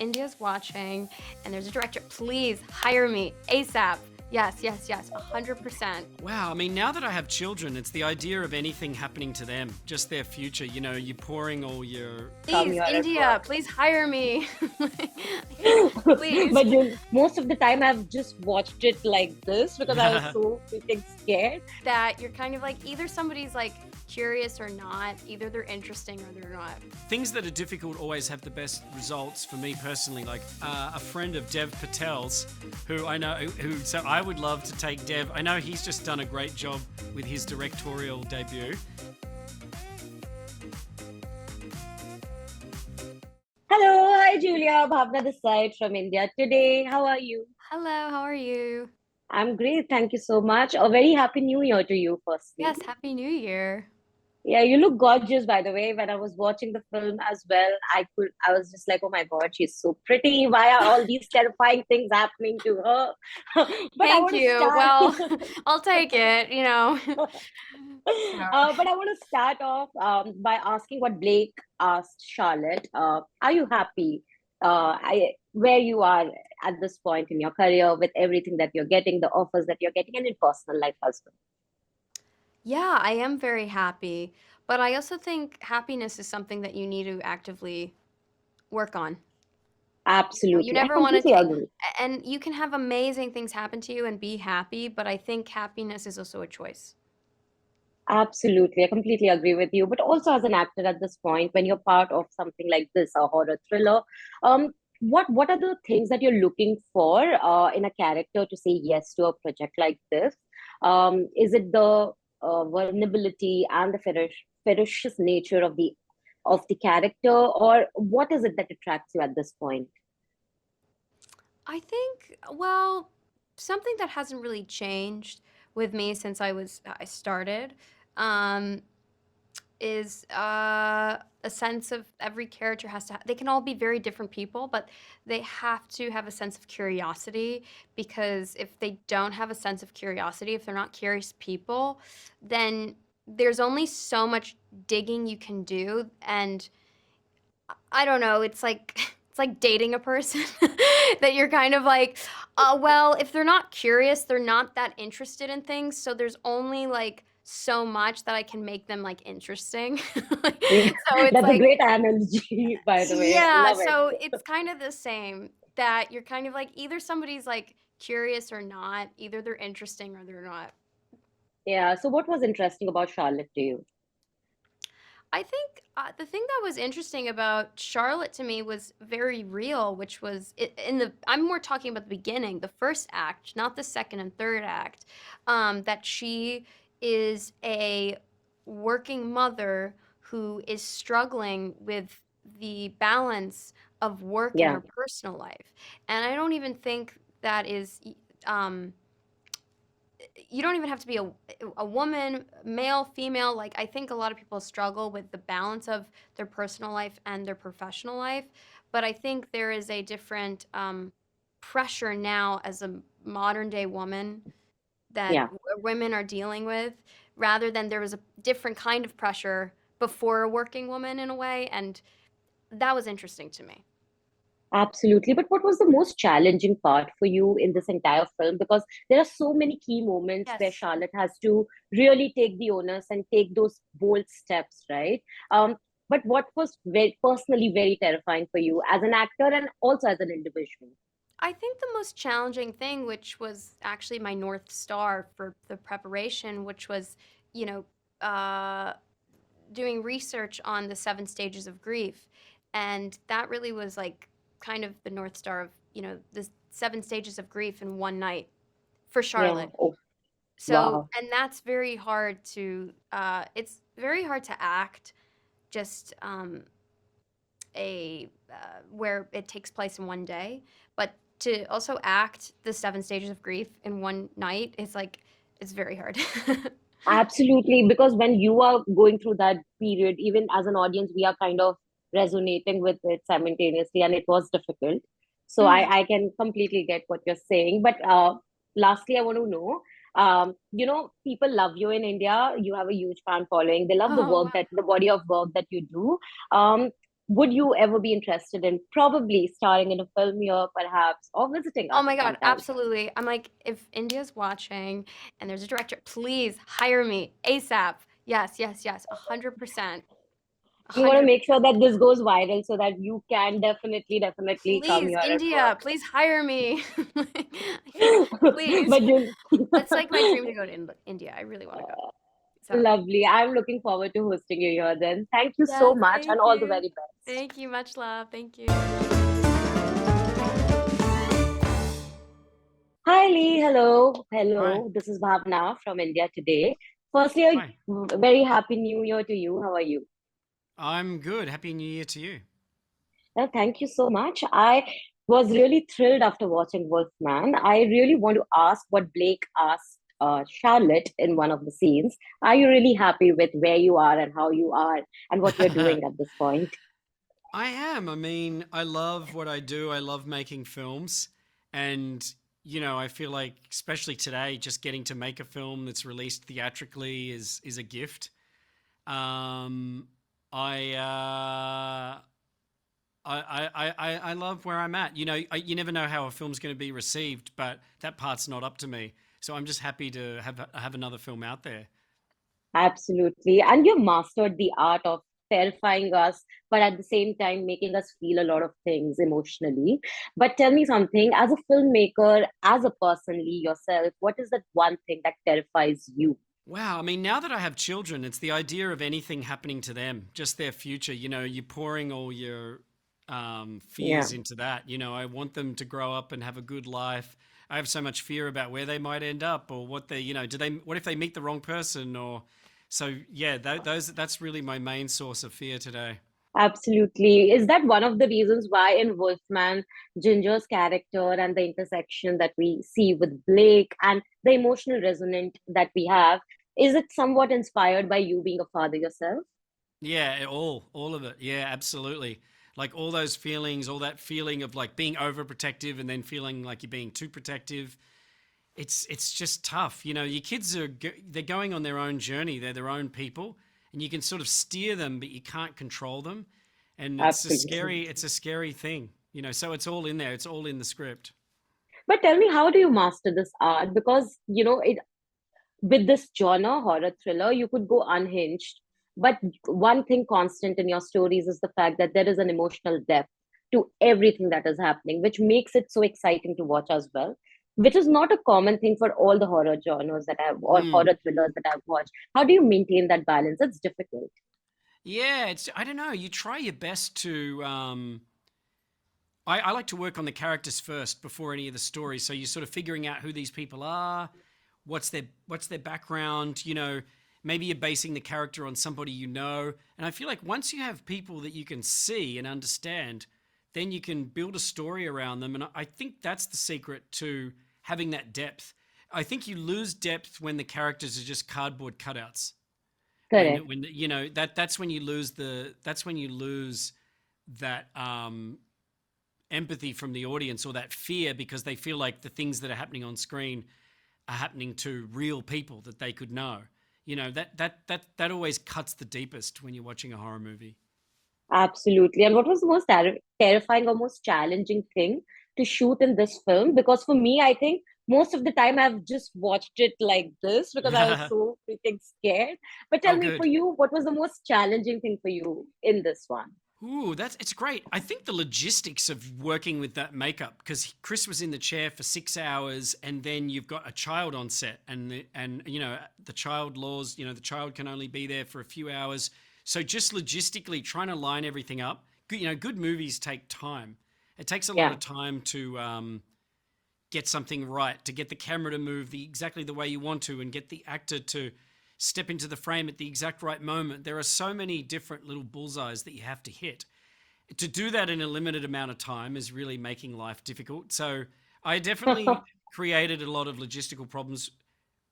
India's watching and there's a director, please hire me ASAP. Yes, yes, yes, 100%. Wow, I mean, now that I have children, it's the idea of anything happening to them, just their future. You know, you're pouring all your. Please, India, please hire me. Please. But most of the time I've just watched it like this because I was so freaking scared. That you're kind of like, either somebody's like curious or not, either they're interesting or they're not. Things that are difficult always have the best results for me personally. Like a friend of Dev Patel's, who I know, so I would love to take Dev. I know he's just done a great job with his directorial debut. Hello, hi Julia, Bhavna this side from India today. How are you? Hello, how are you? I'm great, thank you so much. A very happy new year to you, firstly. Yes, Happy New Year. Yeah, you look gorgeous, by the way. When I was watching the film as well, I was just like, oh my God, she's so pretty. Why are all these terrifying things happening to her? But I Thank want to you. start. Well, I'll take it, you know. But I want to start off by asking what Blake asked Charlotte. Are you happy where you are at this point in your career with everything that you're getting, the offers that you're getting, and in personal life as well? Yeah, I am very happy, but I also think happiness is something that you need to actively work on. You Absolutely. I never want to completely take, agree. and you can have amazing things happen to you and be happy, but I think happiness is also a choice. Absolutely. I completely agree with you. But also as an actor at this point, when you're part of something like this, a horror thriller, what are the things that you're looking for in a character to say yes to a project like this? Is it the vulnerability and the ferocious nature of the character, or what is it that attracts you at this point? I think, well, something that hasn't really changed with me since I started, um, is a sense of every character has to they can all be very different people, but they have to have a sense of curiosity, because if they don't have a sense of curiosity, if they're not curious people, then there's only so much digging you can do, and I don't know, it's like it's like dating a person that you're kind of like, well, if they're not curious, they're not that interested in things, so there's only like so much that I can make them like interesting. So it's That's a like, great analogy, by the way. yeah, Love it. so it's kind of the same, that you're kind of like, either somebody's like curious or not, either they're interesting or they're not. Yeah. So what was interesting about Charlotte to you? I think the thing that was interesting about Charlotte to me was very real, which was in the, I'm more talking about the beginning, the first act, not the second and third act, that she is a working mother who is struggling with the balance of work and Yeah. her personal life. And I don't even think that is, um, you don't even have to be a woman, male, female. Like, I think a lot of people struggle with the balance of their personal life and their professional life. But I think there is a different pressure now as a modern day woman that Yeah. women are dealing with, rather than there was a different kind of pressure before a working woman in a way. And that was interesting to me. Absolutely. But what was the most challenging part for you in this entire film? Because there are so many key moments where Yes. Charlotte has to really take the onus and take those bold steps, right? But what was personally very terrifying for you as an actor and also as an individual? I think the most challenging thing, which was actually my North Star for the preparation, which was, you know, doing research on the 7 stages of grief. And that really was like kind of the North Star of, the 7 stages of grief in one night for Yeah. Charlotte. Oh, So, wow. and that's very hard to, it's very hard to act just where it takes place in one day, but to also act the 7 stages of grief in one night is like, it's very hard. Absolutely, because when you are going through that period, even as an audience, we are kind of resonating with it simultaneously, and it was difficult. So Mhm. I can completely get what you're saying. But lastly, I want to know, people love you in India. You have a huge fan following. They love the Oh, work wow. the body of work that you do. Um, would you ever be interested in probably starring in a film here, perhaps, or visiting Oh us my God, sometime? absolutely. I'm like, if India's watching and there's a director, please hire me ASAP. Yes, yes, yes, 100%. We want to 100. make sure that this goes viral so that you can definitely come Please, here and India, work. please hire me. Please. But you, That's like my dream to go to India. I really want to go. So, lovely. I'm looking forward to hosting you here then. Thank you so yes, much and thank all the you. very best. Thank you. Much love. Thank you. Hi, Lee. Hello. Hi. Hello. This is Bhavna from India today. Firstly, a Hi. very happy new year to you. How are you? I'm good. Happy New Year to you. Well, thank you so much. I was really thrilled after watching Wolfman. I really want to ask what Blake asked Charlotte in one of the scenes. Are you really happy with where you are and how you are and what you're doing at this point? I am. I mean, I love what I do. I love making films. And, I feel like, especially today, just getting to make a film that's released theatrically is a gift. Um, I, I love where I'm at. You never know how a film's going to be received, but that part's not up to me. So I'm just happy to have another film out there. Absolutely. And you mastered the art of terrifying us, but at the same time making us feel a lot of things emotionally. But tell me something, as a filmmaker, as a personally yourself, what is that one thing that terrifies you? Wow, I mean, now that I have children, it's the idea of anything happening to them, just their future. You're pouring all your Yeah. fears into that. I want them to grow up and have a good life. I have so much fear about where they might end up, or what what if they meet the wrong person, or so. Yeah, that's really my main source of fear today. Absolutely. Is that one of the reasons why in Wolfman, Ginger's character and the intersection that we see with Blake and the emotional resonance that we have, is it somewhat inspired by you being a father yourself? Yeah, all of it. Yeah, absolutely. Like all those feelings, all that feeling of like being overprotective and then feeling like you're being too protective. It's just tough. Your kids they're going on their own journey. They're their own people, and you can sort of steer them, but you can't control them. And Absolutely. it's a scary thing. So it's all in there. It's all in the script. But tell me, how do you master this art? Because, it with this genre, horror thriller, you could go unhinged. But one thing constant in your stories is the fact that there is an emotional depth to everything that is happening, which makes it so exciting to watch as well. Which is not a common thing for all the horror genres that I've or Mm. horror thrillers that I've watched. How do you maintain that balance? It's difficult. Yeah, I don't know. You try your best to. I like to work on the characters first before any of the stories. So you're sort of figuring out who these people are, what's their background. Maybe you're basing the character on somebody you know. And I feel like once you have people that you can see and understand, then you can build a story around them. And I think that's the secret to having that depth. I think you lose depth when the characters are just cardboard cutouts. When Correct. when that's when you lose that empathy from the audience, or that fear, because they feel like the things that are happening on screen are happening to real people that they could know. That always cuts the deepest when you're watching a horror movie. Absolutely. And what was the most terrifying or most challenging thing to shoot in this film? Because for me, I think most of the time I've just watched it like this because I was so freaking scared. But tell Oh, me, for good. you, what was the most challenging thing for you in this one? Ooh, it's great. I think the logistics of working with that makeup, because Chris was in the chair for 6 hours, and then you've got a child on set, and the child laws. The child can only be there for a few hours. So just logistically trying to line everything up. Good movies take time. It takes a lot Yeah. of time to get something right, to get the camera to move exactly the way you want to, and get the actor to step into the frame at the exact right moment. There are so many different little bullseyes that you have to hit. To do that in a limited amount of time is really making life difficult. So I definitely created a lot of logistical problems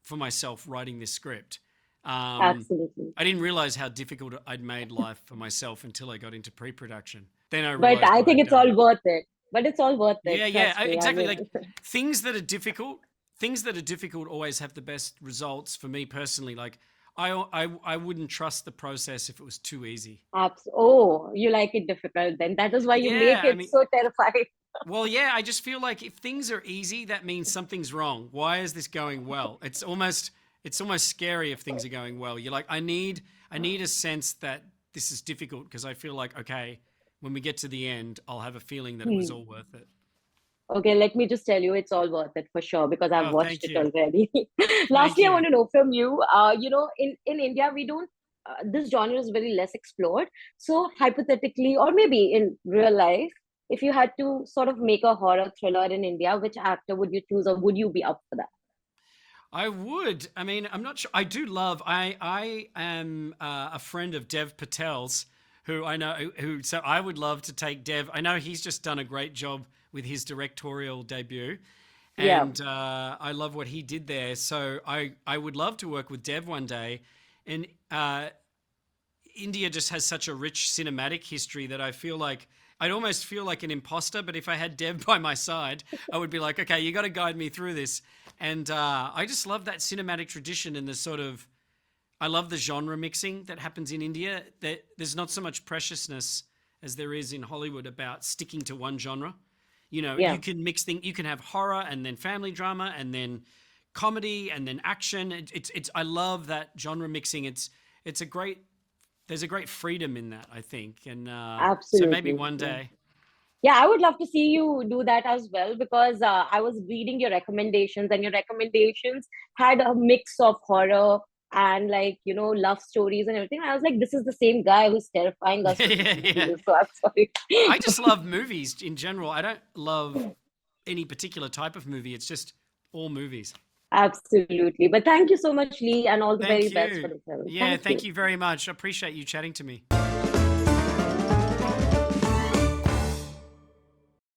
for myself writing this script. Absolutely. I didn't realize how difficult I'd made life for myself until I got into pre-production. Then I But realized I what think I'd it's done. all worth it. But it's all worth it. Yeah, yeah, Trust me. I exactly. mean, Like things that are difficult, things that are difficult always have the best results for me personally. Like I wouldn't trust the process if it was too easy. Oh, you like it difficult then. That is why you make Yeah, I it mean, so terrifying. well, yeah, I just feel like if things are easy, that means something's wrong. Why is this going well? It's almost scary if things are going well. You're like, I need a sense that this is difficult because I feel like, okay, when we get to the end, I'll have a feeling that it was Hmm. all worth it. Okay, let me just tell you, it's all worth it for sure because I've Oh, watched thank it you. already. Thank Lastly, I you. want to know from you, in India, we don't, this genre is very less explored. So, hypothetically, or maybe in real life, if you had to sort of make a horror thriller in India, which actor would you choose, or would you be up for that? I would. I mean, I'm not sure. I do love. I am a friend of Dev Patel's, who I know. Who so I would love to take Dev. I know he's just done a great job with his directorial debut, Yeah. and I love what he did there. So I would love to work with Dev one day, and India just has such a rich cinematic history that I feel like I'd almost feel like an imposter. But if I had Deb by my side, I would be like, okay, you got to guide me through this. And I just love that cinematic tradition and the sort of, I love the genre mixing that happens in India. That there's not so much preciousness as there is in Hollywood about sticking to one genre. You Yeah. can mix things. You can have horror and then family drama and then comedy and then action. It's I love that genre mixing. It's a great there's a great freedom in that, I think. And so maybe Absolutely. one Yeah. day. Yeah, I would love to see you do that as well because I was reading your recommendations, and your recommendations had a mix of horror and, like, love stories and everything. I was like, this is the same guy who's terrifying us with his Yeah, yeah. movies. So I'm sorry. I just love movies in general. I don't love any particular type of movie. It's just all movies. Absolutely. But thank you so much, Lee, and all the very Thank best for you. the film. Yeah, Thank thank you. you very much. I appreciate you chatting to me.